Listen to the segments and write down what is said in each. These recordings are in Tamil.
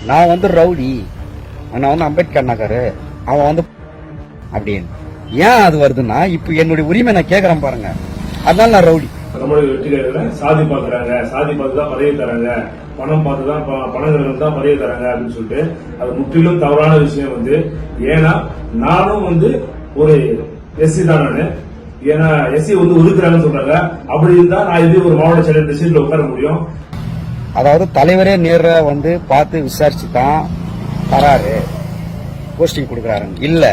நான் வந்து ரவுடி, நான் வந்து அம்பேத்கர் நகர், அவன் வந்து அப்படின்னு. ஏன் அது வருதுன்னா இப்ப என்னுடைய உரிமை நான் கேட்கறேன் பாருங்க, அதனால நான் ரவுடி. தமிழக வெற்றிகளை சாதி பாக்குறாங்க, சாதி பார்த்து தான் பதவி தராங்க, பணம் பார்த்து தான் பணங்கள் தான் பதவி தராங்க அப்படின்னு சொல்லிட்டு அது முற்றிலும் தவறான விஷயம் வந்து. ஏன்னா நானும் வந்து ஒரு எஸ்சி தான் நானு. ஏன்னா எஸ்சி வந்து ஒதுக்குறாங்கன்னு சொல்றாங்க. அப்படி இருந்தா நான் இது ஒரு மாவட்ட செயலர் சீட்ல உட்கார முடியும். அதாவது தலைவரே நேர வந்து பார்த்து விசாரிச்சு தான் தராரு, போஸ்டிங் கொடுக்கறாரு. இல்ல,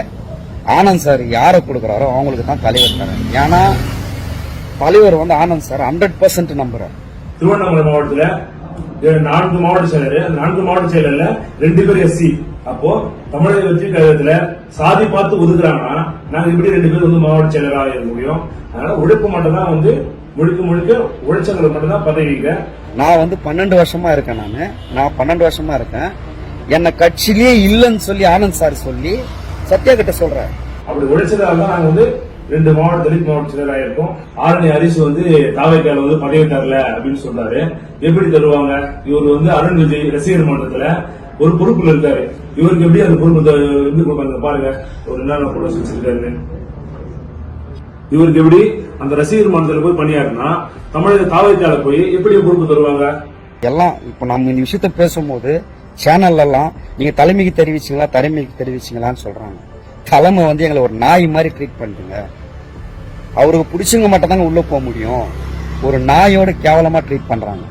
ஆனந்த் சார் யாரை கொடுக்கறாரோ அவங்களுக்கு தான் தலைவர் தராரு. ஏன்னா தலைவர் வந்து ஆனந்த் சார் 100% நம்புறாரு. திருவண்ணாமலை மாவட்டத்துல 4 மாவட்ட செயலர், 4 மாவட்ட செயலர்ல 2 பேர் எஸ்சி. அப்போ தமிழக வெற்றி கழகத்துல சாதி பார்த்து ஒதுக்குறாங்கன்னா நாங்க இப்படி 2 பேர் வந்து மாவட்ட செயலராக இருக்க முடியும். அதனால உழைப்பு மட்டும் தான் வந்து முழுக்க உழைச்சவங்களுக்கு மட்டும் தான் பதவிங்க. நான் வந்து 12 வருஷமா இருக்கேன். நான் 12 வருஷமா இருக்கேன். என்ன கட்சியிலேயே இல்லைன்னு சொல்லி ஆனந்த் சார் சொல்லி சத்யா கிட்ட சொல்றேன். அப்படி உழைச்சதால தான் நாங்க வந்து 2 மாவட்ட தலித் மாவட்ட செயலராக இருக்கும். ஆரணி ஹரிசு வந்து தாவைக்கால வந்து பதவி தரல அப்படின்னு சொல்றாரு. எப்படி தருவாங்க? இவர் வந்து அருண் விஜய் ரசிகர் மன்றத்துல ஒரு பொறுப்புல இருக்காரு. இவருக்கு எப்படி அந்த பொறுப்பு எப்படி கொடுப்பாங்க பாருங்க. ஒரு என்னென்ன போட வச்சிருக்காரு. இவருக்கு எப்படி அந்த ரசிகர் மன்றத்துல போய் பணியாருன்னா தமிழக தாவைக்கால போய் எப்படி பொறுப்பு தருவாங்க? எல்லாம் இப்ப நம்ம இந்த விஷயத்த பேசும்போது சேனல்ல எல்லாம் நீங்க தலைமைக்கு தெரிவிச்சீங்களான்னு சொல்றாங்க. தலைமை வந்து எங்களை ஒரு நாய் மாதிரி ட்ரீட் பண்ணுங்க. அவருக்கு பிடிச்சவங்க மட்டும் தாங்க உள்ள போக முடியும். ஒரு நாயோட கேவலமா ட்ரீட் பண்றாங்க.